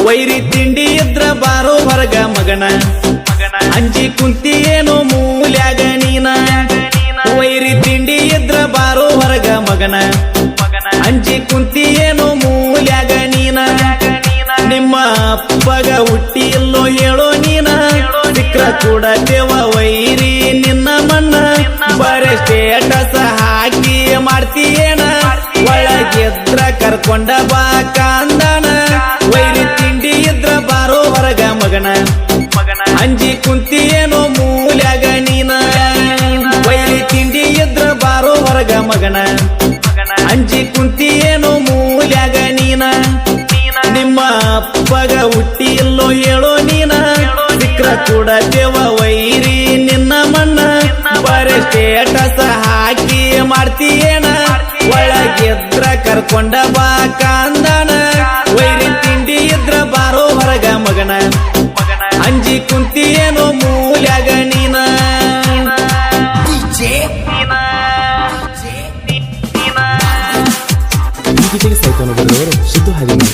ವೈರಿ ತಿಂಡಿ ಇದ್ರ ಬಾರೋ ಹೊರಗ ಮಗನ ಅಂಜಿ ಕುಂತಿ ಏನೋ ಮೂಲ್ಯಾಗ ನೀನ ವೈರಿ ತಿಂಡಿ ಇದ್ರ ಬಾರೋ ಹೊರಗ ಮಗನ ಅಂಜಿ ಕುಂತಿ ಏನೋ ಮೂಲ್ಯಾಗ ನೀನ ನಿಮ್ಮ ಅಪ್ಪಗ ಹುಟ್ಟಿ ಇಲ್ಲೋ ಹೇಳೋ ನೀನ ಸಿಕ್ರ ಕೂಡ ದೇವ ವೈರಿ ನಿನ್ನ ಮಣ್ಣ ಬರೇ ಸ್ಟೇಟಸ್ ಹಾಕಿ ಮಾಡ್ತೀಯೇನ ಒಳಗೆದ್ರ ಕರ್ಕೊಂಡ ಬಾ ಕಾಂದನ ವೈರಿ ತಿಂಡಿ ಇದ್ರ ಬಾರೋ ಹೊರಗ ಮಗನ ಅಂಜಿ ಕುಂತಿ ಏನೋ ಮೂಲ್ಯಾಗ ನೀನ ವೈರಿ ತಿಂಡಿ ಇದ್ರ ಬಾರೋ ಹೊರಗ ಮಗನ ಅಂಜಿ ಕುಂತಿ ಏನೋ ಮೂಲ್ಯಾಗ ನೀನ ನಿಮ್ಮ ಅಪ್ಪಗ ಹುಟ್ಟಿ ಇಲ್ಲೋ ಹೇಳೋ ನೀನ ಸಿಕ್ರ ಕೂಡ ದೇವ ವೈರಿ ನಿನ್ನ ಮಣ್ಣ ಬರೇ ಸ್ಟೇಟಸ್ ಹಾಕಿ ಮಾಡ್ತೀಯೇನ ಒಳಗೆದ್ರ ಕರ್ಕೊಂಡ ಬಾ ಕಾಂದನ ವೈರಿ ತಿಂಡಿ ಇದ್ರ ಬಾರೋ ಹೊರಗ ಮಗನ ಅಂಜಿ ಕುಂತಿ ಏನೋ ಮೂಲ್ಯಾಗ ನೀನ ಸಾಹಿತ್ಯವನ್ನು ಬರೆದವರು ಸಿದ್ದು ಹಾದಿಮನಿ.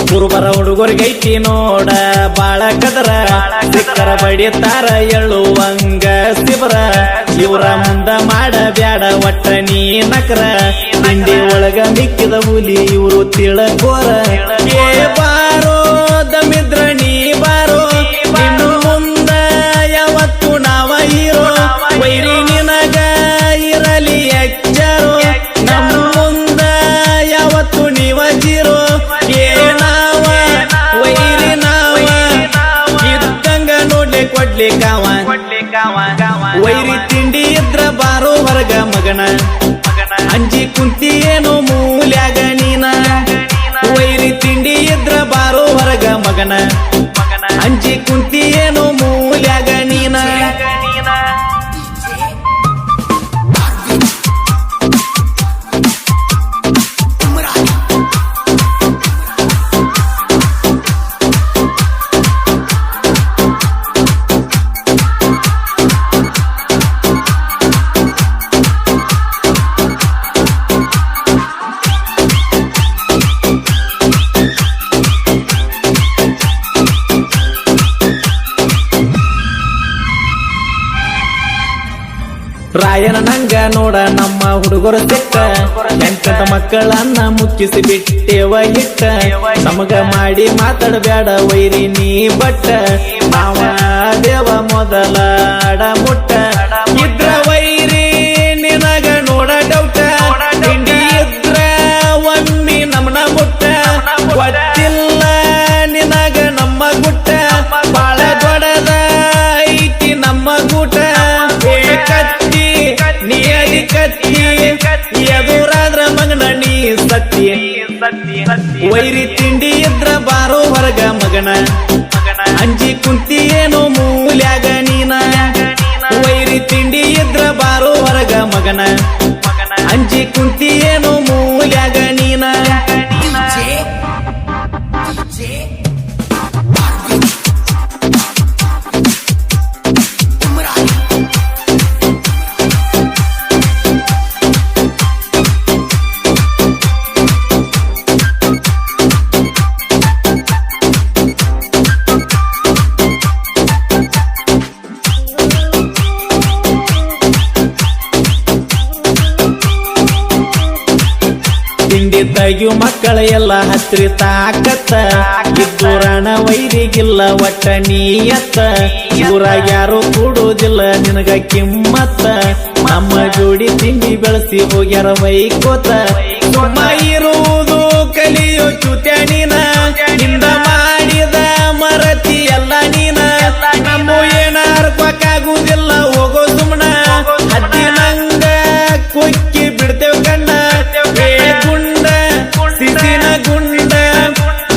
ಕುರುಬರ ಹುಡುಗರಿಗೈತಿ ನೋಡ ಬಾಳ ಕದರ ಸಿಕ್ಕರ ಬಡಿತಾರ ಎಳ್ಳುವಂಗ ಶಿವರ ಇವರ ಮುಂದ ಮಾಡ ಬ್ಯಾಡ ಒಟ್ಟ ನೀ ನಕರ ತಿಂಡಿ ಒಳಗ ಮಿಕ್ಕಿದ ಹುಲಿ ಇವರು ತಿಳಕೋರ ಏ ಬಾರೋ ದಮಿದ್ರ ನೀ ಬಾರೋ ಇನ್ನು ಮುಂದ ಯಾವತ್ತು ನಾವ ಹೀರೋ ವೈರಿ ನಿನಗ ಇರಲಿ ಎಚ್ಚರೋ ನಮ್ಮ ಮುಂದ ಯಾವತ್ತು ನೀವ ಜೀರೋ ವೈರಿ ತಿಂಡಿ ಇದ್ರ ಬಾರೋ ಹೊರಗ ಮಗನ ಅಂಜಿ ಕುಂತಿ ಏನೋ ಮೂಲ್ಯಾಗ ನೀನ ವೈರಿ ತಿಂಡಿ ಇದ್ರ ಬಾರೋ ಹೊರಗ ಮಗನ ಅಂಜಿ ಕುಂತಿ ಏನೋ ಮೂಲ್ಯಾಗ ನೀನ ರಾಯನ ನಂಗ ನೋಡ ನಮ್ಮ ಹುಡುಗರು ಸಿಕ್ಕ ಎಂಟಂತ ಮಕ್ಕಳನ್ನ ಮುಕ್ಕಿಸಿ ಬಿಟ್ಟೇವ ಇಟ್ಟ ನಮಗ ಮಾಡಿ ಮಾತಾಡಬ್ಯಾಡ ವೈರಿ ನೀ ಬಟ್ಟ ನಾವ ದೇವ ಮೊದಲ ಅಡ ಮುಟ್ಟ ಇದ್ರ ವೈರಿ ನಿನಗ ನೋಡ ಡೌಟ ತಿಂಡಿ ಇದ್ರ ಒಮ್ಮಿ ನಮ್ನ ಮುಟ್ಟ ಗೊತ್ತಿಲ್ಲ ನಿನಗ ನಮ್ಮ ಗುಟ್ಟ ಬಾಳ ದೊಡ್ಡದ ಐತಿ ನಮ್ಮ ಗೂಟ ಎದುರಾದ್ರ ಮಗನ ನೀ ಸತ್ತಿ ವೈರಿ ತಿಂಡಿ ಇದ್ರ ಬಾರೋ ಹೊರಗ ಮಗನ ಅಂಜಿ ಕುಂತಿ ಏನೋ ಮೂಲ್ಯಾಗ ನೀನ ವೈರಿ ತಿಂಡಿ ಇದ್ರ ಬಾರೋ ಹೊರಗ ಮಗನ ಅಂಜಿ ಕುಂತಿ ಏನೋ ಮೂಲ್ಯಾಗ ನೀನ ತಿಂಡಿ ತೆಗಿಯು ಮಕ್ಕಳ ಎಲ್ಲ ಹತ್ರಿ ತಾಕತ್ತ ಇದ್ದೂರಣ ವೈರಿಗಿಲ್ಲ ಒಟ್ಟ ನೀಯತ್ತ ಊರಾಗ ಯಾರು ಕೂಡುವುದಿಲ್ಲ ನಿನಗ ಕಿಮ್ಮತ್ತ ನಮ್ಮ ಜೋಡಿ ತಿಂಡಿ ಬೆಳೆಸಿ ಹೋಗ್ಯಾರ ವೈಕೋತ ಸುಮ್ಮ ಇರುವುದು ಕಲಿಯೋ ಚುತ್ಯ ನೀನ ನಿಂದ ಮಾಡಿದ ಮರತಿ ಎಲ್ಲ ನೀನ ನಮ್ಮ ಏನಾರ್ಕಾಗುದಿಲ್ಲ ಹೋಗೋ ಸುಮ್ನ ಹತ್ತಿ ನಂಗ ಕುಕ್ಕಿ ಬಿಡ್ತೇವ ಕಣ್ಣ ಗುಂಡ ಸಿಸಿನ ಗುಂಡ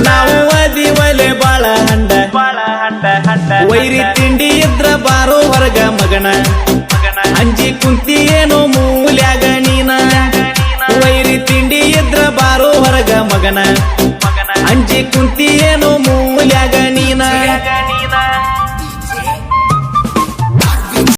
ನಾವು ಅದಿವಲೆ ಬಾಳ ಹಂಡ ವೈರಿ ತಿಂಡಿ ಇದ್ರ ಬಾರೋ ಹೊರಗ ಮಗನ ಅಂಜಿ ಕುಂತಿ ಏನೋ ಮೂಲ್ಯಾಗ ನೀನ ಅಂಜಿ ಕುಂತಿ ಏನೋ